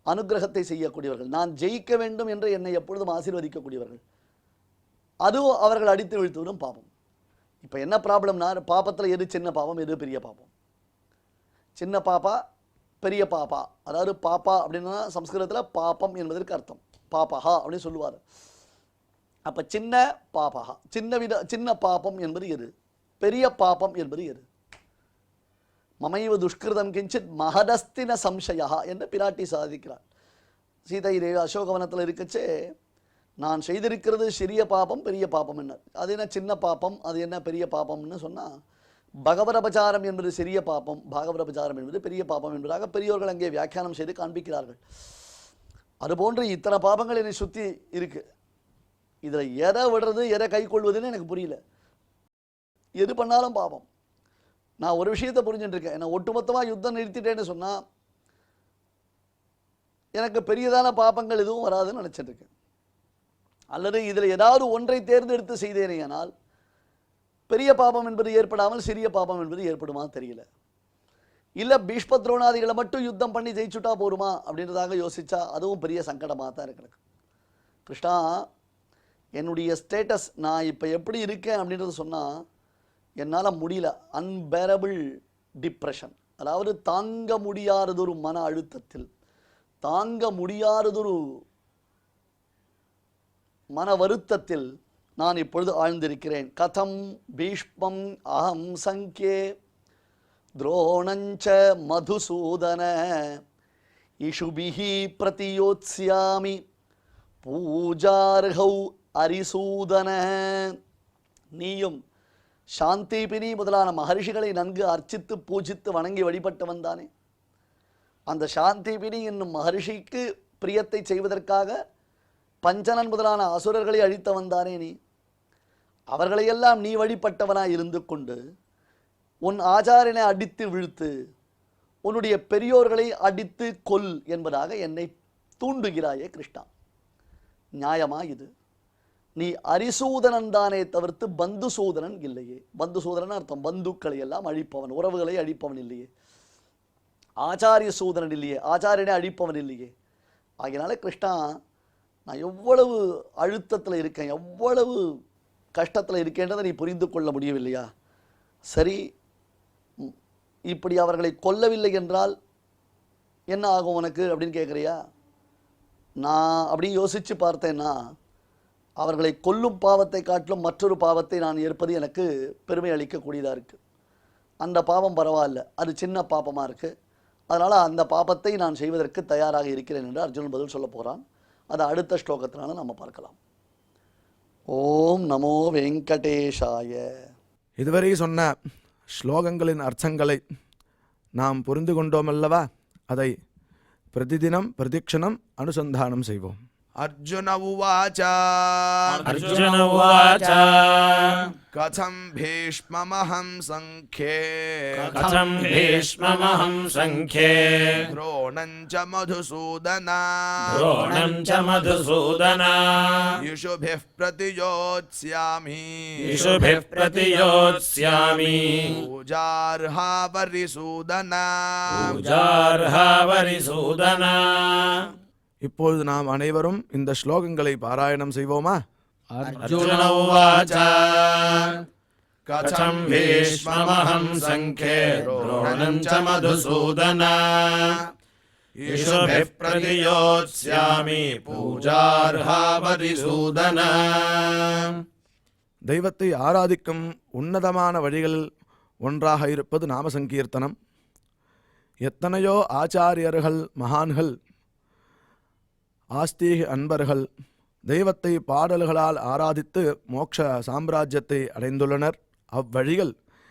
அனுகிரகத்தை செய்யக்கூடியவர்கள், நான் ஜெயிக்க வேண்டும் என்று என்னை எப்பொழுதும் ஆசீர்வதிக்கக்கூடியவர்கள், அதுவும் அவர்கள் அடித்து வீழ்த்துவதும் பாபம். இப்போ என்ன ப்ராப்ளம்னா, பாபத்தில் எது சின்ன பாபம் எது பெரிய பாபம்? சின்ன பாப்பா பெரிய பாப்பா, அதாவது பாப்பா அப்படின்னா சம்ஸ்கிருதத்தில் பாப்பம் என்பதற்கு அர்த்தம் பாப்பஹா அப்படின்னு சொல்லுவார். அப்போ சின்ன பாப்பஹா, சின்ன பாப்பம் என்பது எது, பெரிய பாப்பம் என்பது எது? மமைவ துஷ்கிருதம் கிஞ்சித் மகதஸ்தின சம்சயா என்று பிராட்டி சாதிக்கிறார். சீதை தேவி அசோகவனத்தில் இருக்கச்சே, நான் செய்திருக்கிறது சிறிய பாபம் பெரிய பாபம் என்ன, அது என்ன சின்ன பாபம், அது என்ன பெரிய பாபம்னு சொன்னால், பகவரபச்சாரம் என்பது சிறிய பாபம், பாகவரபச்சாரம் என்பது பெரிய பாபம் என்பதாக பெரியோர்கள் அங்கே வியாக்கியானம் செய்து காண்பிக்கிறார்கள். அதுபோன்று இத்தனை பாபங்கள் என்னை சுற்றி இருக்கு. இதில் எதை விடுறது எதை கை கொள்வதுன்னு எனக்கு புரியல. எது பண்ணாலும் பாபம். நான் ஒரு விஷயத்தை புரிஞ்சுட்டு இருக்கேன், என்ன ஒட்டுமொத்தமாக யுத்தம் நிறுத்திட்டேன்னு சொன்னால் எனக்கு பெரியதான பாபங்கள் எதுவும் வராதுன்னு நினச்சிட்டு இருக்கேன். அல்லது இதில் ஏதாவது ஒன்றை தேர்ந்தெடுத்து செய்தேனேயானால் பெரிய பாபம் என்பது ஏற்படாமல் சிறிய பாபம் என்பது ஏற்படுமா தெரியல. இல்லை பீஷ்ம துரோணாதிகளை மட்டும் யுத்தம் பண்ணி ஜெயிச்சுட்டா போருமா அப்படின்றதாக யோசிச்சா அதுவும் பெரிய சங்கடமாக தான் இருக்கு. கிருஷ்ணா, என்னுடைய ஸ்டேட்டஸ் நான் இப்போ எப்படி இருக்கேன் அப்படின்றது சொன்னால் என்னால் முடியல. அன்பேரபிள் டிப்ரெஷன், அதாவது தாங்க முடியாததொரு மன அழுத்தத்தில், தாங்க முடியாததொரு மன வருத்தத்தில் நான் இப்பொழுது ஆழ்ந்திருக்கிறேன். கதம் பீஷ்மம் அகம் சங்கே துரோணஞ்ச மதுசூதன இஷுபிஹி பிரதியோத்ஸ்யாமி பூஜார்ஹௌ அரிசூதன. நீயும் சாந்திபினி முதலான மகர்ஷிகளை நன்கு அர்ச்சித்து பூஜித்து வணங்கி வழிபட்டவன் தானே. அந்த சாந்திபினி என்னும் மகர்ஷிக்கு பிரியத்தை செய்வதற்காக பஞ்சனன் முதலான அசுரர்களை அழித்தவன் தானே நீ. அவர்களையெல்லாம் நீ வழிபட்டவனாய் இருந்து கொண்டு உன் ஆச்சாரியனை அடித்து வீழ்த்து, உன்னுடைய பெரியோர்களை அடித்து கொல் என்பதாக என்னை தூண்டுகிறாயே கிருஷ்ணா. நியாயமா இது? நீ அரிசூதனன் தானே தவிர்த்து பந்துசூதனன் இல்லையே. பந்துசூதனன் அர்த்தம் பந்துக்களை எல்லாம் அழிப்பவன், உறவுகளை அழிப்பவன் இல்லையே. ஆச்சாரிய சூதனன் இல்லையே, ஆச்சாரியனை அழிப்பவன் இல்லையே. ஆகையினால கிருஷ்ணா, நான் எவ்வளவு அழுத்தத்தில் இருக்கேன், எவ்வளவு கஷ்டத்தில் இருக்கேன்றதை நீ புரிந்து கொள்ள முடியவில்லையா? சரி, இப்படி அவர்களை கொல்லவில்லை என்றால் என்ன ஆகும் உனக்கு அப்படின்னு கேட்குறியா? நான் அப்படி யோசித்து பார்த்தேன்னா, அவர்களை கொல்லும் பாவத்தை காட்டிலும் மற்றொரு பாவத்தை நான் ஏற்பது எனக்கு பெருமை அளிக்கக்கூடியதாக இருக்குது. அந்த பாவம் பரவாயில்ல, அது சின்ன பாபமாக இருக்குது, அதனால் அந்த பாபத்தை நான் செய்வதற்கு தயாராக இருக்கிறேன் என்று அர்ஜுனன் பதில் சொல்ல போகிறான். அதை அடுத்த ஸ்லோகத்தினால நம்ம பார்க்கலாம். ஓம் நமோ வெங்கடேஷாய. இதுவரை சொன்ன ஸ்லோகங்களின் அர்த்தங்களை நாம் புரிந்து கொண்டோமல்லவா? அதை பிரதிதினம் பிரதிக்ஷணம் அனுசந்தானம் செய்வோம். அர்ஜுன உவாச அர்ஜுன உவாச கதம் பீஷ்மமஹம் சங்கே கதம் பீஷ்மமஹம் சங்கே துரோணம் ச மதுசூதன துரோணம் ச மதுசூதன யுஷுபிः பிரதியோத்ஸ்யாமி இஷுபிः பிரதியோத்ஸ்யாமி பூஜார்ஹா வரிசூதன. பூஜார்ஹா வரிசூதன. இப்பொழுது நாம் அனைவரும் இந்த ஸ்லோகங்களை பாராயணம் செய்வோமா? அர்ஜுன உவாச கதம் பீஷ்மமஹம் சங்கே துரோணம் ச மதுசூதன இஷுபிः பிரதியோத்ஸ்யாமி பூஜார்ஹா வரிசூதன. தெய்வத்தை ஆராதிக்கும் உன்னதமான வழிகளில் ஒன்றாக இருப்பது நாம சங்கீர்த்தனம். எத்தனையோ ஆச்சாரியர்கள், மகான்கள், ஆஸ்தீக அன்பர்கள் தெய்வத்தை பாடல்களால் ஆராதித்து மோட்ச சாம்ராஜ்யத்தை அடைந்துள்ளனர். அவ்வழிகள்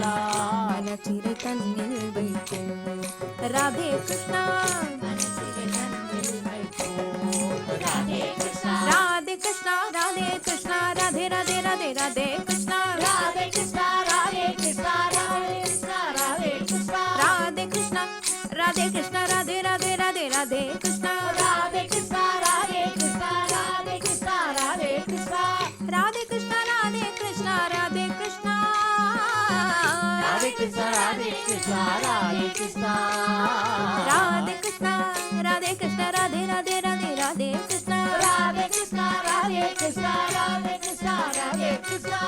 கிருஷ்ணா மனச்சிறை தன்னில் வைக்கும் ராதே கிருஷ்ணா மனசிலே நன்றில் வைப்போம் ராதே கிருஷ்ணா ராதே கிருஷ்ணா ராதே கிருஷ்ணா ராதே ராதே ராதே ராதே கிருஷ்ணா ராதே கிருஷ்ணா ராதே கிருஷ்ணா ராதே கிருஷ்ணா ராதே கிருஷ்ணா ராதே கிருஷ்ணா ராதே கிருஷ்ணா ராதே ராதே ராதே ராதே கிருஷ்ணா ராதே கிருஷ்ணா ராதே கிருஷ்ணா ராதே கிருஷ்ணா ராதே கிருஷ்ணா ராதே கிருஷ்ணா ராதே கிருஷ்ணா ராதே கிருஷ்ணா ராதே கிருஷ்ணா ராதே கிருஷ்ணா ராதே கிருஷ்ணா ராதே கிருஷ்ணா ராதே கிருஷ்ணா ராதே ராதே ராதே ராதே கிருஷ்ணா ராதே கிருஷ்ணா ராதே கிருஷ்ணா ராதே கிருஷ்ணா ராதே கிருஷ்ணா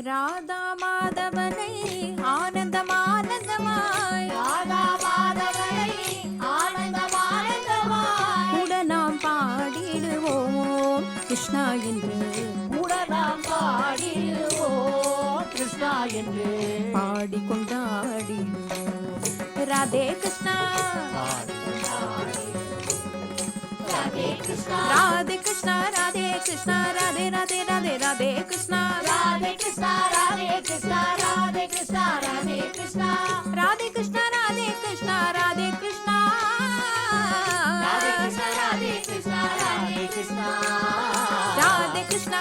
ராதா மாதவனை ஆனந்தம் ஆனந்தமாய் ராதா மாதவனை ஆனந்தம் ஆனந்தமாய் கூட நாம் பாடிடுவோம் கிருஷ்ணா என்று கூட நாம் பாடிடுவோம் கிருஷ்ணா என்று பாடி கொண்டாடிடுவோம் ராதே கிருஷ்ணா ராதே கிருஷ்ணா ராதே கிருஷ்ணா ராதே கிருஷ்ணா ராதே ராதே ராதே ராதே கிருஷ்ணா ராதே கிருஷ்ணா ராதே கிருஷ்ணா ராதே கிருஷ்ணா ராதே கிருஷ்ணா ராதே கிருஷ்ணா ராதே கிருஷ்ணா ராதே கிருஷ்ணா ராதே கிருஷ்ணா ராதே கிருஷ்ணா ராதே கிருஷ்ணா ராதே கிருஷ்ணா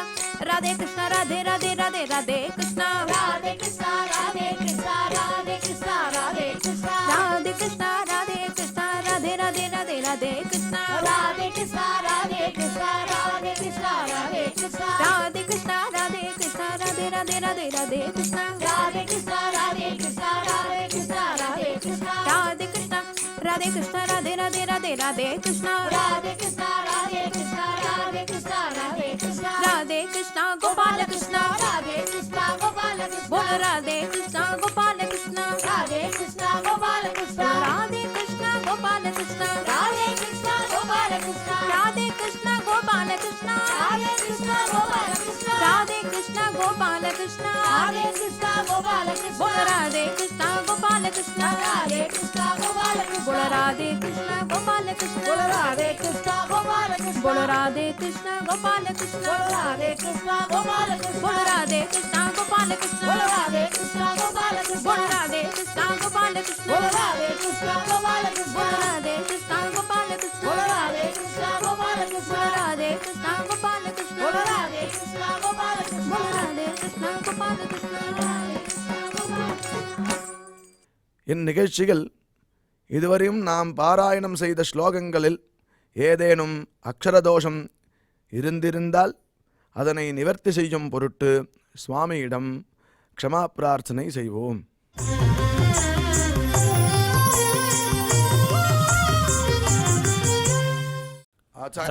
ராதே கிருஷ்ணா ராதே ராதே ராதே ராதே கிருஷ்ணா ராதே கிருஷ்ணா ராதே கிருஷ்ணா ராதே கிருஷ்ணா ராதே கிருஷ்ணா ராதே கிருஷ்ணா ராதே கிருஷ்ணா ராதே ராதே ராதே ராதே கிருஷ்ணா ராதே கிருஷ்ணா ராதே கிருஷ்ணா ராதே கிருஷ்ணா ராதே கிருஷ்ணா ராதே கிருஷ்ணா ராதே கிருஷ்ணா ராதே ராதே ராதே ராதே கிருஷ்ணா ராதே கிருஷ்ணா ராதே கிருஷ்ணா ராதே கிருஷ்ணா ராதே கிருஷ்ணா ராதே கிருஷ்ணா ராதே கிருஷ்ணா ராதே ராதே ராதே ராதே கிருஷ்ணா ராதே கிருஷ்ணா ராதே கிருஷ்ணா ராதே கிருஷ்ணா ராதே கிருஷ்ணா ராதே கிருஷ்ணா கோபால கிருஷ்ணா ராதே கிருஷ்ணா கோபால கிருஷ்ணா போல ராதே கிருஷ்ணா கோபால கிருஷ்ணா ராதே கிருஷ்ணா கோபால கிருஷ்ணா ராதே கிருஷ்ணா கோபால கிருஷ்ணா ராதே கிருஷ்ணா கோபால கிருஷ்ணா ராதே கிருஷ்ணா கோபால கிருஷ்ணா ராதே கிருஷ்ணா கோபால கிருஷ்ணா ராதே கிருஷ்ணா கோபால கிருஷ்ணா ராதே கிருஷ்ணா கோபால கிருஷ்ணா போல ராதே கிருஷ்ணா கோபால கிருஷ்ணா ராதே கிருஷ்ணா கோபால கிருஷ்ணா போல ராதே கிருஷ்ணா கோபால கிருஷ்ணா ராதே கிருஷ்ணா கோபால கிருஷ்ணா போல ராதே கிருஷ்ணா கோபால கிருஷ்ணா ராதே கிருஷ்ணா கோபால கிருஷ்ணா போல ராதே கிருஷ்ணா கோபால கிருஷ்ணா ராதே கிருஷ்ணா கோபால கிருஷ்ணா போல ராதே கிருஷ்ணா கோபால கிருஷ்ணா ராதே கிருஷ்ணா கோபால கிருஷ்ணா போல ராதே கிருஷ்ணா கோபால கிருஷ்ணா ராதே கிருஷ்ணா கோபால கிருஷ்ணா போல ராதே கிருஷ்ணா கோபால கிருஷ்ணா ராதே கிருஷ்ணா கோபால கிருஷ்ணா போல ராதே கிருஷ்ணா கோபால கிருஷ்ணா இந்நிகழ்ச்சிகள் இதுவரையும் நாம் பாராயணம் செய்த ஸ்லோகங்களில் ஏதேனும் அக்ஷரதோஷம் இருந்திருந்தால் அதனை நிவர்த்தி செய்யும் பொருட்டு சுவாமியிடம் க்ஷமா பிரார்த்தனை செய்வோம்.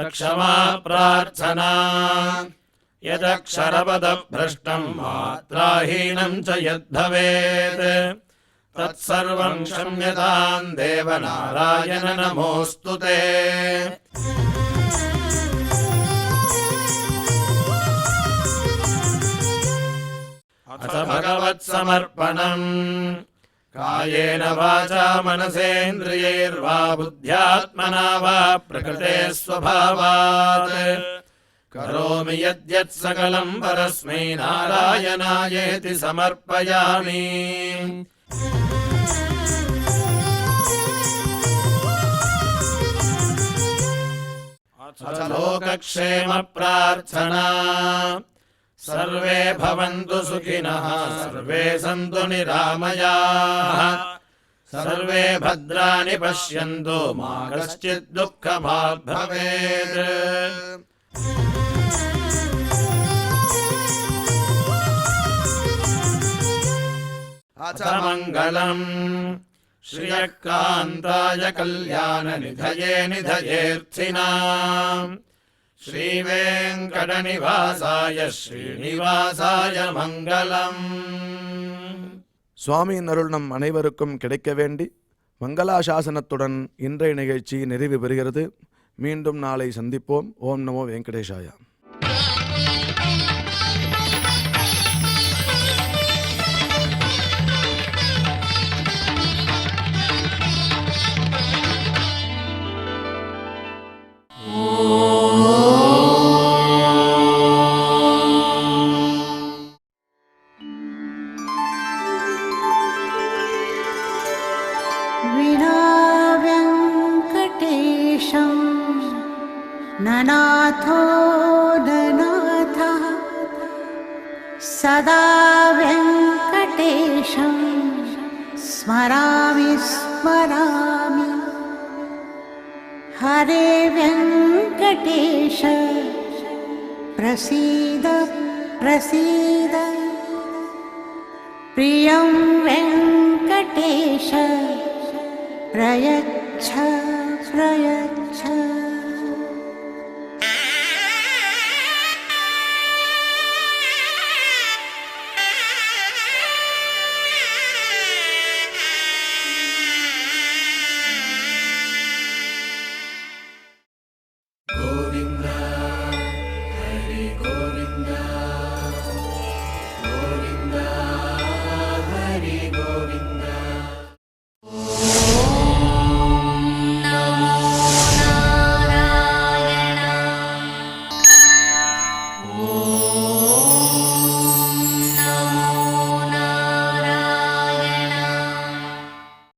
क्षमा प्रार्थना यदक्षरपदभ्रष्टम् मात्राहीनम् च यद्भवेत् तत्सर्वम् क्षम्यताम् देवनारायण नमोऽस्तु ते। अथ भगवत्समर्पणम् कायेन वाचा मनसेन्द्रियैर्वा बुद्ध्यात्मना वा प्रकृते स्वभावात् करोमि यद्यत् सकलं परस्मै नारायणायेति समर्पयामि। अथ लोकक्षेम प्रार्थना सर्वे भवन्तु सुखिनः सर्वे सन्तु निरामयाः सर्वे भद्राणि पश्यन्तु मा कश्चित् दुःखभाग् भवेत्। अथ मङ्गलम् श्रियः कान्ताय कल्याणनिधये निधयेऽर्थिनाम् श्रीवेङ्कटनिवासाय श्रीनिवासाय मङ्गलम्। சுவாமியின் அருள் நம் அனைவருக்கும் கிடைக்க வேண்டி மங்களாசாசனத்துடன் இன்றைய நிகழ்ச்சி நிறைவு பெறுகிறது. மீண்டும் நாளை சந்திப்போம். ஓம் நமோ வெங்கடேஷாய. ननाथो ननाथः सदा वेङ्कटेशं स्मरामि स्मरामि हरे वेङ्कटेश प्रसीद प्रसीद प्रियं वेङ्कटेश प्रयच्छ प्रयच्छ